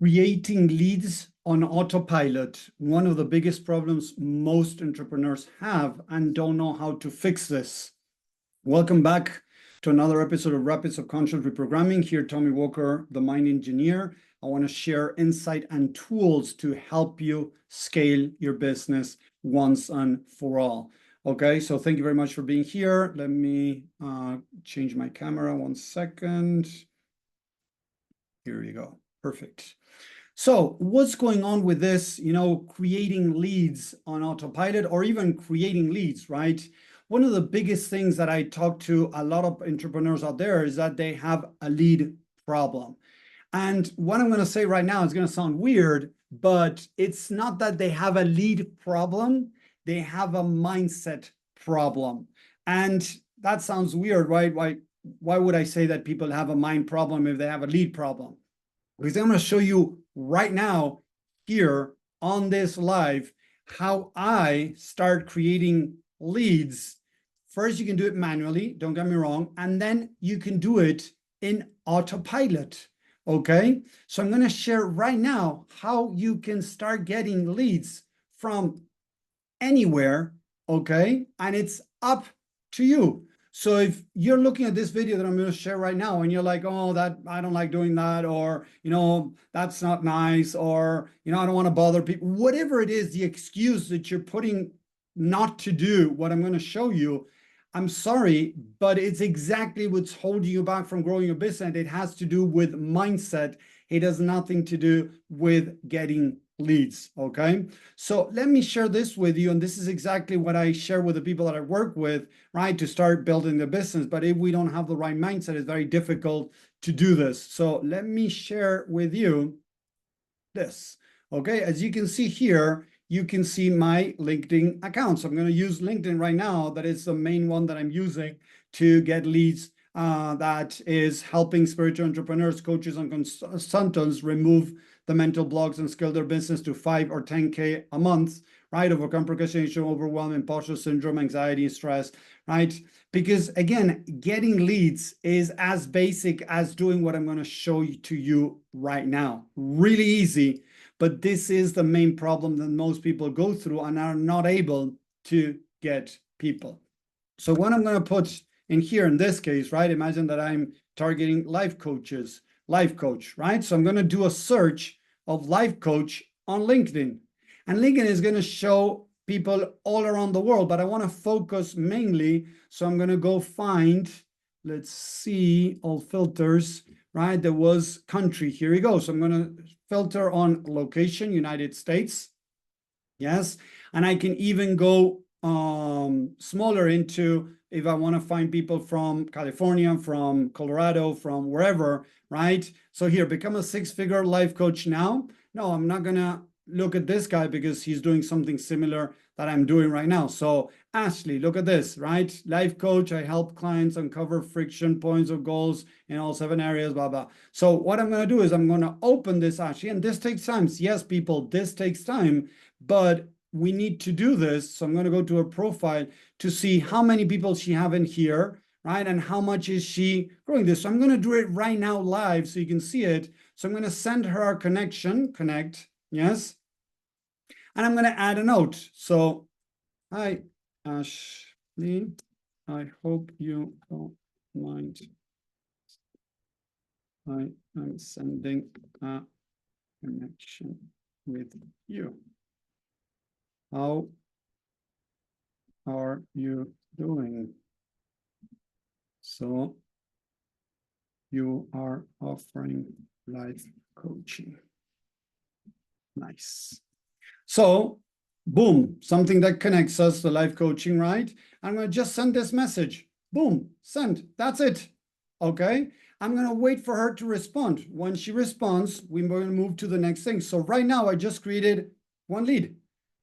Creating leads on autopilot, one of the biggest problems most entrepreneurs have and don't know how to fix this. Welcome back to another episode of Rapid Subconscious Reprogramming. Here, Tommy Walker, the Mind Engineer. I want to share insight and tools to help you scale your business once and for all. Okay, so thank you very much for being here. Let me change my camera 1 second. Here you go. Perfect. So what's going on with this, creating leads on autopilot or even creating leads, right? One of the biggest things that I talk to a lot of entrepreneurs out there is that they have a lead problem. And what I'm going to say right now is going to sound weird, but it's not that they have a lead problem. They have a mindset problem. And that sounds weird, right? Why would I say that people have a mind problem if they have a lead problem? Because I'm going to show you right now here on this live how I start creating leads. First, you can do it manually, don't get me wrong, and then you can do it in autopilot. Okay, so I'm going to share right now how you can start getting leads from anywhere. Okay, and it's up to you. So if you're looking at this video that I'm going to share right now and you're like, oh, that I don't like doing that, or, that's not nice, or, I don't want to bother people, whatever it is, the excuse that you're putting not to do what I'm going to show you, I'm sorry, but it's exactly what's holding you back from growing your business. It has to do with mindset. It has nothing to do with getting leads. Okay, so let me share this with you, and this is exactly what I share with the people that I work with, right, to start building the business. But if we don't have the right mindset, it's very difficult to do this. So let me share with you this. Okay, as you can see here, you can see my LinkedIn account. So I'm going to use LinkedIn right now. That is the main one that I'm using to get leads. That is helping spiritual entrepreneurs, coaches, and consultants remove the mental blocks and scale their business to 5 or 10K a month, right? Overcome procrastination, overwhelm, imposter syndrome, anxiety, stress, right? Because again, getting leads is as basic as doing what I'm going to show you to you right now. Really easy, but this is the main problem that most people go through and are not able to get people. So what I'm going to put in here in this case, right? Imagine that I'm targeting life coaches, life coach, right? So I'm going to do a search of life coach on LinkedIn. And LinkedIn is going to show people all around the world, but I want to focus mainly. So I'm going to go find, let's see, all filters, right? There was country. Here we go. So I'm going to filter on location, United States. Yes. And I can even go smaller into if I want to find people from California, from Colorado, from wherever, right? So here, become a 6-figure life coach now. No, I'm not going to look at this guy because he's doing something similar that I'm doing right now. So Ashley, look at this, right? Life coach, I help clients uncover friction points or goals in all 7 areas, blah, blah. So what I'm going to do is I'm going to open this, Ashley, and this takes time. Yes, people, this takes time, but we need to do this. So I'm going to go to her profile to see how many people she have in here, right? And how much is she growing this. So I'm going to do it right now live so you can see it. So I'm going to send her our connect, yes. And I'm going to add a note. So, hi, Ashley, I hope you don't mind. I am sending a connection with you. How are you doing? So you are offering life coaching. Nice. So boom, something that connects us to life coaching, right? I'm going to just send this message. Boom, send. That's it. Okay. I'm going to wait for her to respond. When she responds, we're going to move to the next thing. So right now I just created 1 lead.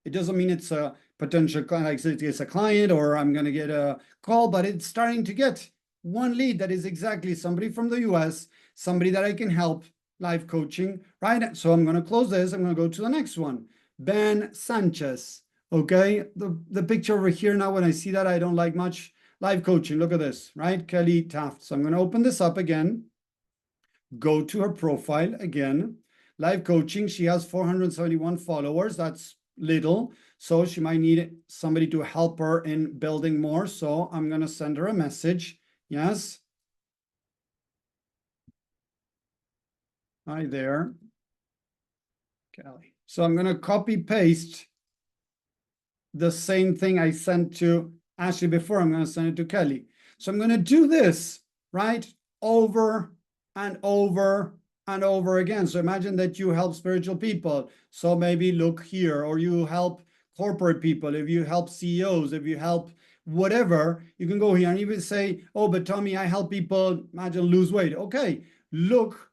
It doesn't mean it's a potential client, like it's a client or I'm going to get a call, but it's starting to get 1 lead that is exactly somebody from the US, somebody that I can help life coaching, right? So I'm going to close this. I'm going to go to the next one. Ben Sanchez. Okay. The picture over here now, when I see that, I don't like much. Life coaching. Look at this, right? Kelly Taft. So I'm going to open this up again. Go to her profile again. live coaching. She has 471 followers. That's little. So she might need somebody to help her in building more. So I'm going to send her a message. Yes. Hi there, Kelly. So I'm going to copy paste the same thing I sent to Ashley before. I'm going to send it to Kelly. So I'm going to do this, right, over and over and over again. So imagine that you help spiritual people. So maybe look here, or you help corporate people. If you help CEOs, if you help whatever, you can go here and even say, oh, but Tommy, I help people, imagine, lose weight. Okay, look,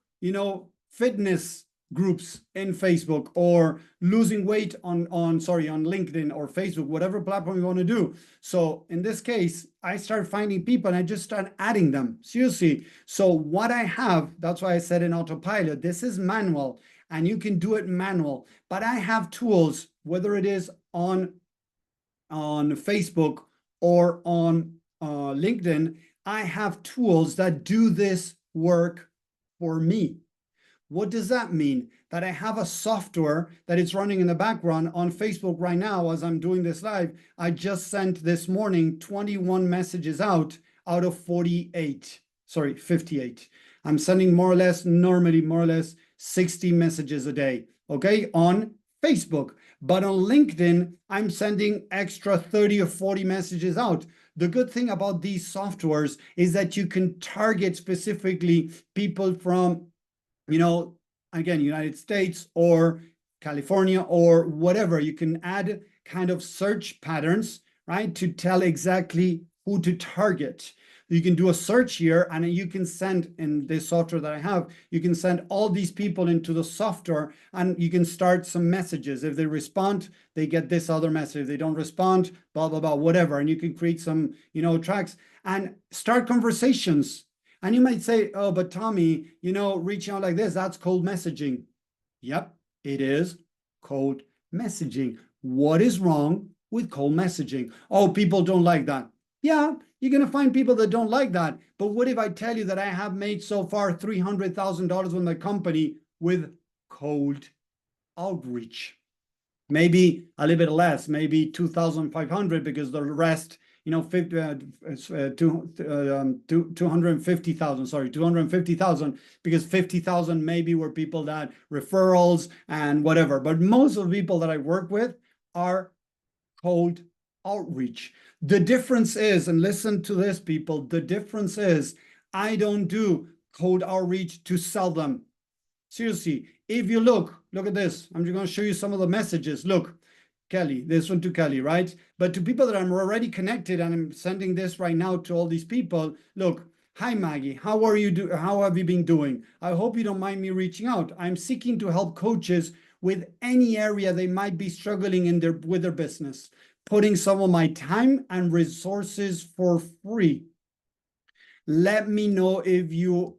fitness groups in Facebook, or losing weight on LinkedIn or Facebook, whatever platform you want to do. So in this case, I start finding people and I just start adding them. Seriously. So what I have, that's why I said in Autopilot, this is manual and you can do it manual, but I have tools, whether it is on Facebook or on LinkedIn, I have tools that do this work for me. What does that mean? That I have a software that is running in the background on Facebook right now as I'm doing this live. I just sent this morning 21 messages out of 58. Sorry, 58. I'm sending normally more or less 60 messages a day, okay, on Facebook. But on LinkedIn, I'm sending extra 30 or 40 messages out. The good thing about these softwares is that you can target specifically people from again, United States or California or whatever. You can add kind of search patterns, right, to tell exactly who to target. You can do a search here, and you can send, in this software that I have, you can send all these people into the software, and you can start some messages. If they respond, they get this other message. If they don't respond, blah, blah, blah, whatever. And you can create some, tracks and start conversations. And you might say, oh, but Tommy, reaching out like this, that's cold messaging. Yep, it is cold messaging. What is wrong with cold messaging? Oh, people don't like that. Yeah, you're going to find people that don't like that. But what if I tell you that I have made so far $300,000 with my company with cold outreach? Maybe a little bit less, maybe 2,500, because the rest, 250,000, sorry, 250,000, because 50,000 maybe were people that referrals and whatever. But most of the people that I work with are cold outreach. The difference is, and listen to this, people, the difference is I don't do cold outreach to sell them. Seriously, if you look at this, I'm just going to show you some of the messages. Look, Kelly, this one to Kelly, right? But to people that I'm already connected, and I'm sending this right now to all these people. Look, hi Maggie, how are you how have you been doing? I hope you don't mind me reaching out. I'm seeking to help coaches with any area they might be struggling with their business, putting some of my time and resources for free. Let me know if you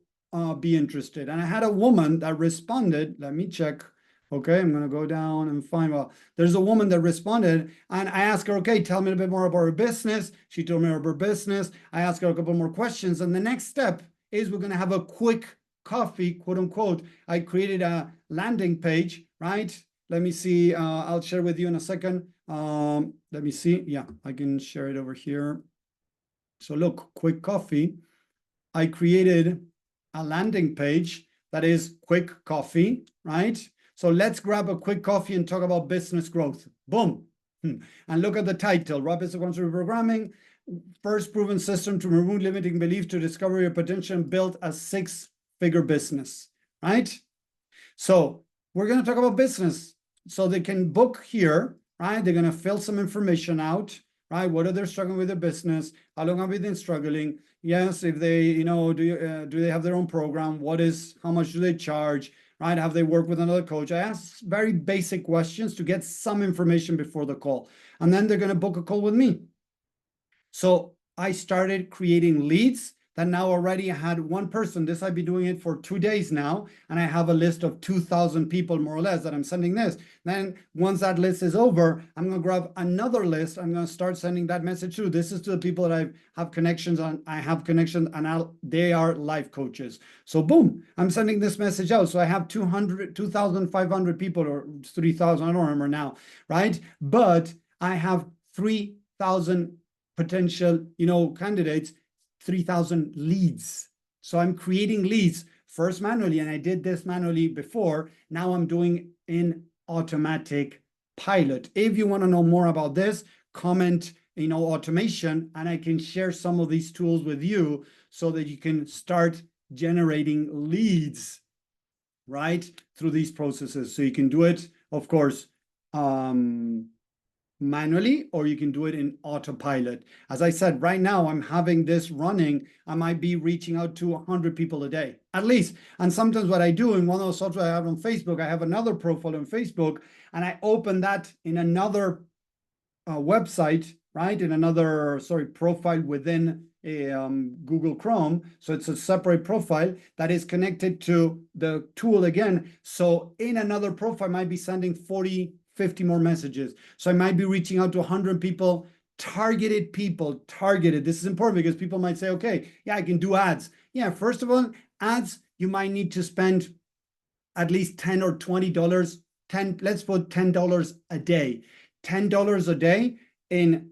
be interested. And I had a woman that responded. Let me check. Okay, I'm going to go down and find, well, there's a woman that responded, and I asked her, okay, tell me a bit more about her business. She told me about her business. I asked her a couple more questions. And the next step is we're going to have a quick coffee, quote unquote. I created a landing page, right? Let me see. I'll share with you in a second. Let me see. Yeah, I can share it over here. So look, quick coffee. I created a landing page that is quick coffee, right? So let's grab a quick coffee and talk about business growth. Boom. And look at the title, Rapid Sequential Programming, first proven system to remove limiting beliefs to discover your potential and build a six-figure business, right? So we're going to talk about business. So they can book here, right? They're going to fill some information out, right? What are they struggling with their business? How long have they been struggling? Yes, if they, do they have their own program? How much do they charge? Right? Have they worked with another coach? I ask very basic questions to get some information before the call. And then they're going to book a call with me. So I started creating leads that now already had one person. This I've been doing it for 2 days now, and I have a list of 2,000 people more or less that I'm sending this. Then once that list is over, I'm going to grab another list. I'm going to start sending that message to. This is to the people that I have connections on. I have connections, and they are life coaches. So boom, I'm sending this message out. So I have 2,500 people or 3,000. I don't remember now, right? But I have 3,000 potential, candidates, 3,000 leads. So I'm creating leads first manually, and I did this manually before. Now I'm doing in automatic pilot. If you want to know more about this, comment, automation, and I can share some of these tools with you so that you can start generating leads, right, through these processes. So you can do it, of course, manually, or you can do it in autopilot. As I said, right now I'm having this running. I might be reaching out to 100 people a day at least. And sometimes what I do in one of those software I have on Facebook, I have another profile on Facebook, and I open that in another website, right, in another profile within a Google Chrome. So it's a separate profile that is connected to the tool again. So in another profile, I might be sending 40, 50 more messages. So I might be reaching out to 100 people, targeted people, targeted. This is important because people might say, okay, yeah, I can do ads. Yeah, first of all, ads, you might need to spend at least $10 or $20, let's put $10 a day. $10 a day in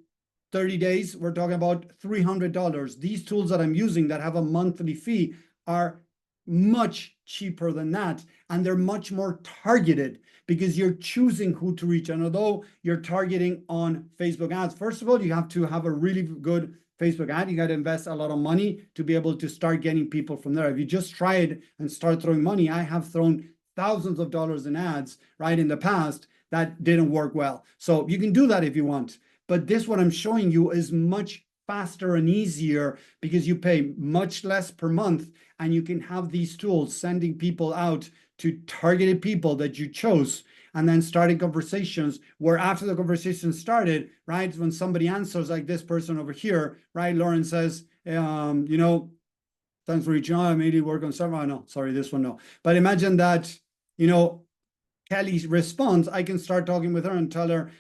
30 days, we're talking about $300. These tools that I'm using that have a monthly fee are much cheaper than that, and they're much more targeted because you're choosing who to reach. And although you're targeting on Facebook ads, first of all, you have to have a really good Facebook ad. You got to invest a lot of money to be able to start getting people from there. If you just try it and start throwing money, I have thrown thousands of dollars in ads, right, in the past that didn't work well. So you can do that if you want. But this, what I'm showing you, is much faster and easier because you pay much less per month, and you can have these tools sending people out to targeted people that you chose, and then starting conversations where after the conversation started, right, when somebody answers, like this person over here, right, Lauren says, thanks for reaching out, I made it work on server. Oh, no, sorry, this one, no. But imagine that, Kelly responds, I can start talking with her and tell her,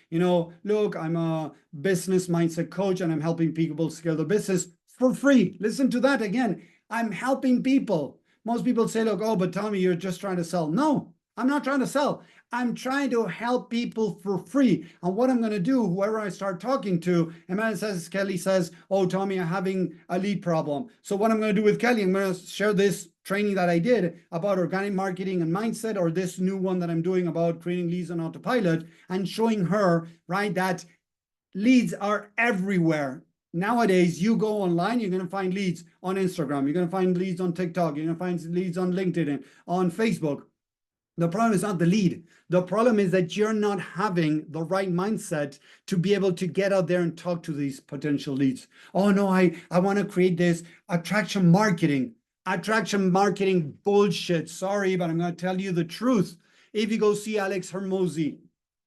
look, I'm a business mindset coach and I'm helping people scale their business for free. Listen to that again. I'm helping people. Most people say, look, oh, but Tommy, you're just trying to sell. No, I'm not trying to sell. I'm trying to help people for free. And what I'm going to do, whoever I start talking to, Kelly says, oh, Tommy, I'm having a lead problem. So what I'm going to do with Kelly, I'm going to share this training that I did about organic marketing and mindset, or this new one that I'm doing about creating leads on autopilot, and showing her, right, that leads are everywhere. Nowadays, you go online, you're going to find leads on Instagram. You're going to find leads on TikTok. You're going to find leads on LinkedIn, on Facebook. The problem is not the lead. The problem is that you're not having the right mindset to be able to get out there and talk to these potential leads. Oh, no, I want to create this attraction marketing. Attraction marketing bullshit. Sorry, but I'm going to tell you the truth. If you go see Alex Hermosi,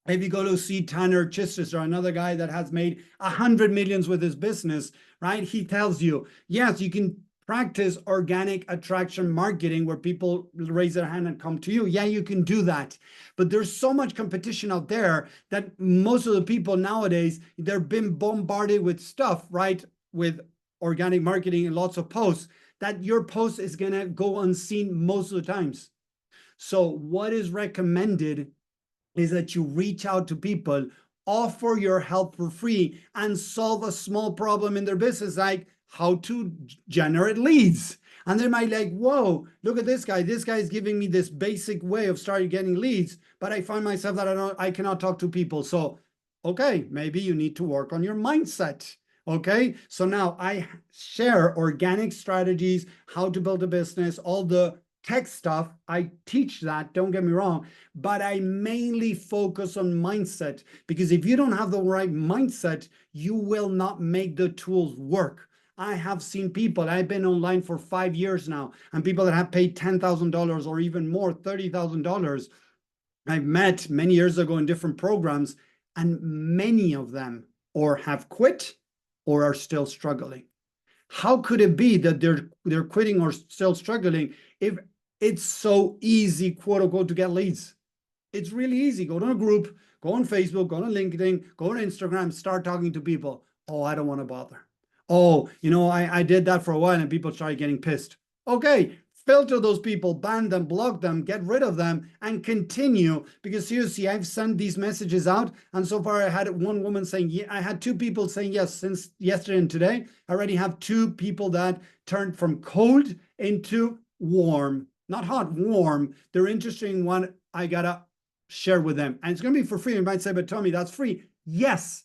if you go to see Tanner Chichester, another guy that has made 100 millions with his business, right? He tells you, yes, you can practice organic attraction marketing where people raise their hand and come to you. Yeah, you can do that. But there's so much competition out there that most of the people nowadays, they're being bombarded with stuff, right? With organic marketing and lots of posts, that your post is going to go unseen most of the times. So what is recommended is that you reach out to people, offer your help for free, and solve a small problem in their business, like how to generate leads. And they might like, whoa, look at this guy. This guy is giving me this basic way of starting getting leads, but I find myself that I cannot talk to people. So, okay, maybe you need to work on your mindset. Okay, so now I share organic strategies, how to build a business, all the tech stuff. I teach that, don't get me wrong, but I mainly focus on mindset, because if you don't have the right mindset, you will not make the tools work. I have seen people, I've been online for 5 years now, and people that have paid $10,000 or even more, $30,000, I've met many years ago in different programs, and many of them or have quit or are still struggling. How could it be that they're quitting or still struggling if it's so easy, quote unquote, to get leads? It's really easy. Go to a group, go on Facebook, go on LinkedIn, go on Instagram, start talking to people. Oh, I don't want to bother. Oh, I did that for a while and people started getting pissed. Okay, filter those people, ban them, block them, get rid of them, and continue. Because seriously, I've sent these messages out, and so far I had one woman saying, yeah, I had 2 people saying yes since yesterday and today. I already have 2 people that turned from cold into warm, not hot, warm. They're interested in one. I gotta share with them, and it's going to be for free. You might say, but Tommy, that's free. Yes.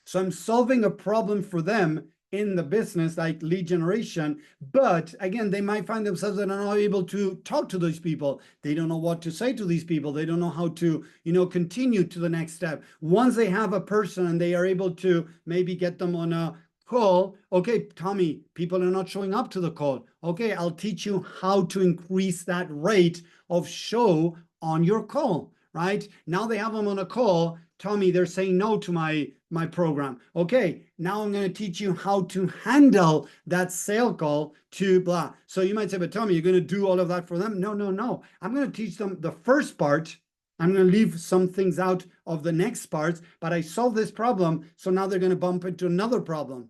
So I'm solving a problem for them in the business, like lead generation. But again, they might find themselves that are not able to talk to those people. They don't know what to say to these people. They don't know how to, continue to the next step. Once they have a person and they are able to maybe get them on a call. Okay, Tommy, people are not showing up to the call. Okay, I'll teach you how to increase that rate of show on your call, right? Now they have them on a call. Tommy, they're saying no to my program. Okay, now I'm going to teach you how to handle that sale call to blah. So you might say, but Tommy, you're going to do all of that for them? No, no, no. I'm going to teach them the first part. I'm going to leave some things out of the next parts, but I solved this problem. So now they're going to bump into another problem.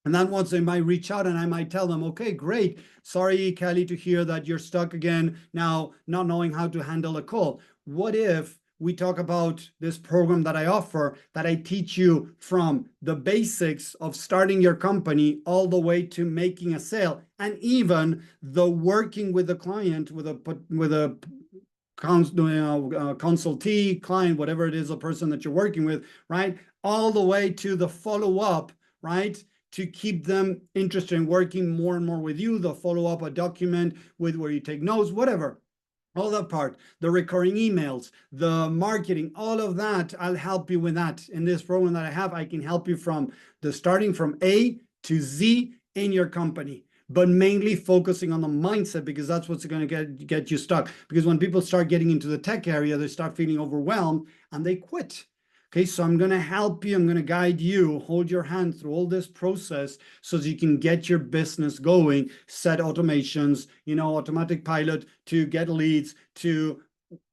And then once they might reach out and I might tell them, okay, great. Sorry, Kelly, to hear that you're stuck again now, not knowing how to handle a call. What if we talk about this program that I offer, that I teach you from the basics of starting your company all the way to making a sale, and even the working with the client, with a consultee, client, whatever it is, a person that you're working with, right? All the way to the follow-up, right? To keep them interested in working more and more with you, the follow-up, a document with where you take notes, whatever. All that part, the recurring emails, the marketing, all of that, I'll help you with that. In this program that I have, I can help you from the starting from A to Z in your company, but mainly focusing on the mindset, because that's what's going to get you stuck. Because when people start getting into the tech area, they start feeling overwhelmed and they quit. Okay, so I'm going to help you. I'm going to guide you, hold your hand through all this process so that you can get your business going, set automations, automatic pilot to get leads, to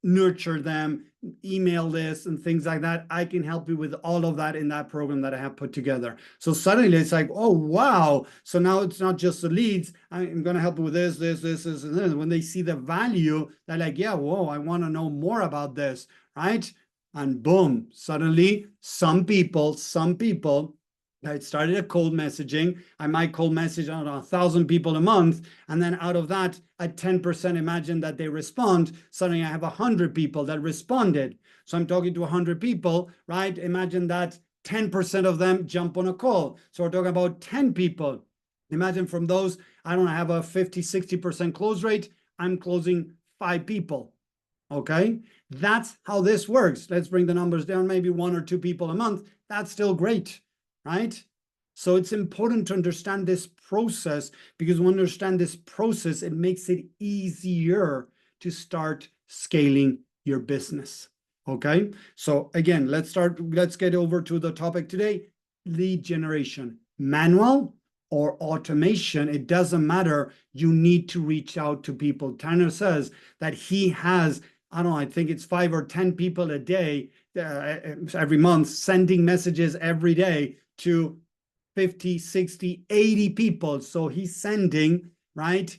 nurture them, email lists and things like that. I can help you with all of that in that program that I have put together. So suddenly it's like, oh, wow. So now it's not just the leads. I'm going to help you with this, and this. When they see the value, they're like, yeah, whoa, I want to know more about this, right? And boom, suddenly some people I started a cold messaging. I might cold message on 1,000 people a month. And then out of that, at 10%, imagine that they respond. Suddenly I have 100 people that responded. So I'm talking to 100 people, right? Imagine that 10% of them jump on a call. So we're talking about 10 people. Imagine from those, I don't have a 50, 60% close rate. I'm closing 5 people. Okay, that's how this works. Let's bring the numbers down, maybe 1 or 2 people a month. That's still great, right? So it's important to understand this process, because when you understand this process, it makes it easier to start scaling your business. Okay, so again, let's get over to the topic today: lead generation, manual or automation. It doesn't matter. You need to reach out to people. Tanner says that he has, I don't know, I think it's 5 or 10 people a day, every month, sending messages every day to 50, 60, 80 people. So he's sending, right,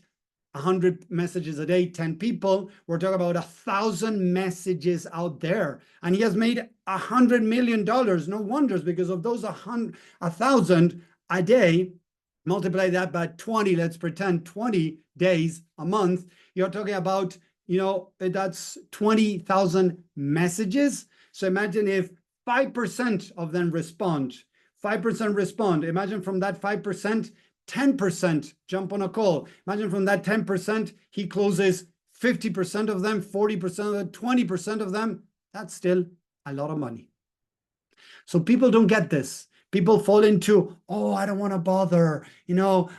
100 messages a day, 10 people. We're talking about 1,000 messages out there. And he has made $100 million. No wonders, because of those 1,000 a day, multiply that by 20, let's pretend 20 days a month, you're talking about, that's 20,000 messages. So imagine if 5% of them respond, 5% respond. Imagine from that 5%, 10% jump on a call. Imagine from that 10%, he closes 50% of them, 40% of them, 20% of them. That's still a lot of money. So people don't get this. People fall into, oh, I don't want to bother.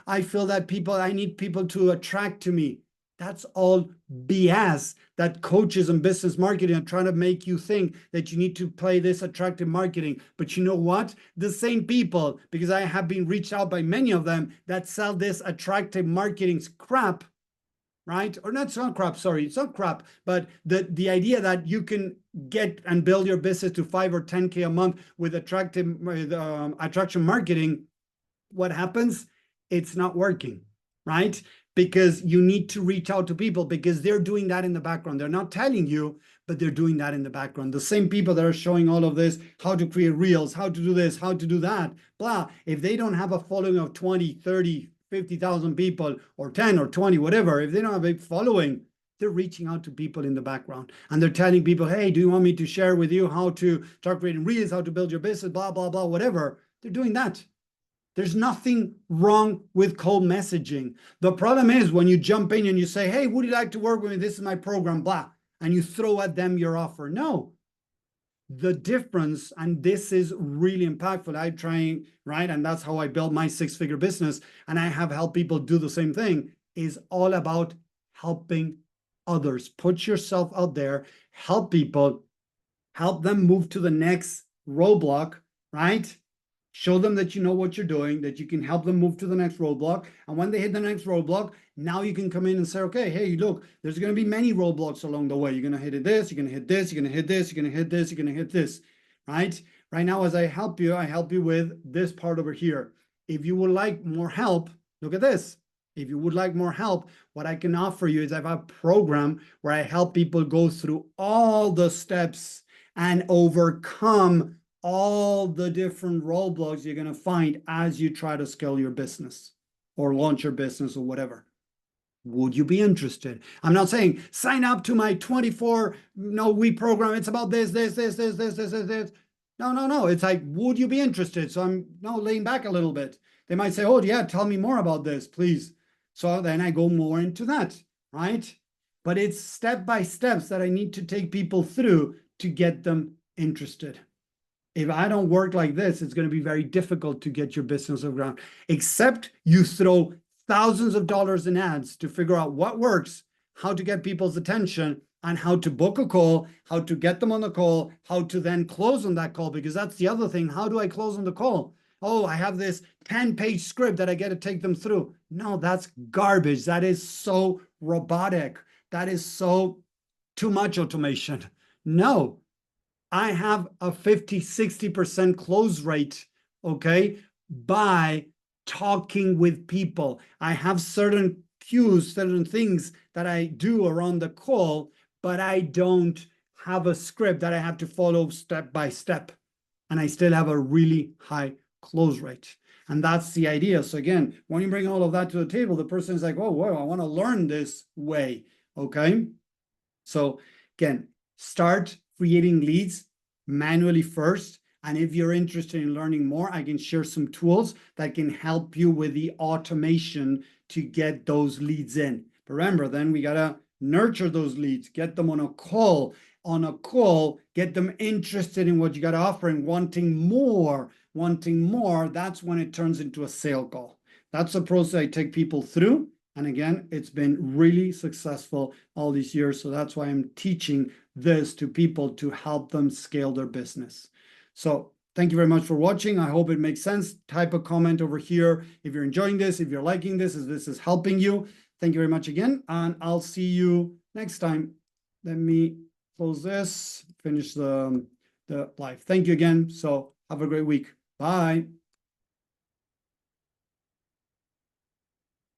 I feel that I need people to attract to me. That's all BS that coaches and business marketing are trying to make you think that you need to play this attractive marketing. But you know what? The same people, because I have been reached out by many of them that sell this attractive marketing crap, right? Or not, it's not crap, sorry, it's not crap, but the idea that you can get and build your business to 5 or 10K a month with attraction marketing, what happens? It's not working, right? Because you need to reach out to people because they're doing that in the background. They're not telling you, but they're doing that in the background. The same people that are showing all of this, how to create reels, how to do this, how to do that, blah. If they don't have a following of 20, 30, 50,000 people or 10 or 20, whatever, if they don't have a following, they're reaching out to people in the background and they're telling people, hey, do you want me to share with you how to start creating reels, how to build your business, blah, blah, blah, whatever. They're doing that. There's nothing wrong with cold messaging. The problem is when you jump in and you say, hey, would you like to work with me? This is my program, blah, and you throw at them your offer. No. The difference, and this is really impactful, I try, right? And that's how I built my 6-figure business. And I have helped people do the same thing, is all about helping others. Put yourself out there, help people, help them move to the next roadblock, right? Show them that you know what you're doing, that you can help them move to the next roadblock. And when they hit the next roadblock, now you can come in and say, okay, hey, look, there's going to be many roadblocks along the way. You're going to hit this, you're going to hit this, you're going to hit this, you're going to hit this, you're going to hit this, right? Right now, as I help you with this part over here. If you would like more help, look at this. If you would like more help, what I can offer you is I have a program where I help people go through all the steps and overcome all the different roadblocks you're going to find as you try to scale your business or launch your business or whatever. Would you be interested? I'm not saying sign up to my 24-week program. It's about this. No. It's like, would you be interested? So I'm laying back a little bit. They might say, oh, yeah, tell me more about this, please. So then I go more into that, right? But it's step by steps that I need to take people through to get them interested. If I don't work like this, it's going to be very difficult to get your business off the ground, except you throw thousands of dollars in ads to figure out what works, how to get people's attention, and how to book a call, how to get them on the call, how to then close on that call, because that's the other thing. How do I close on the call? Oh, I have this 10-page script that I get to take them through. No, that's garbage. That is so robotic. That is so too much automation. No. I have a 50-60% close rate, okay, by talking with people. I have certain cues, certain things that I do around the call, but I don't have a script that I have to follow step by step. And I still have a really high close rate. And that's the idea. So again, when you bring all of that to the table, the person is like, oh, wow, I want to learn this way, okay? So again, start creating leads manually first. And if you're interested in learning more, I can share some tools that can help you with the automation to get those leads in. But remember, then we got to nurture those leads, get them on a call, get them interested in what you got to offer and wanting more. That's when it turns into a sale call. That's the process I take people through. And again, it's been really successful all these years. So that's why I'm teaching this to people to help them scale their business. So thank you very much for watching. I hope it makes sense. Type a comment over here if you're enjoying this, if you're liking this, if this is helping you. Thank you very much again, and I'll see you next time. Let me close this, finish the live. Thank you again. So have a great week. Bye.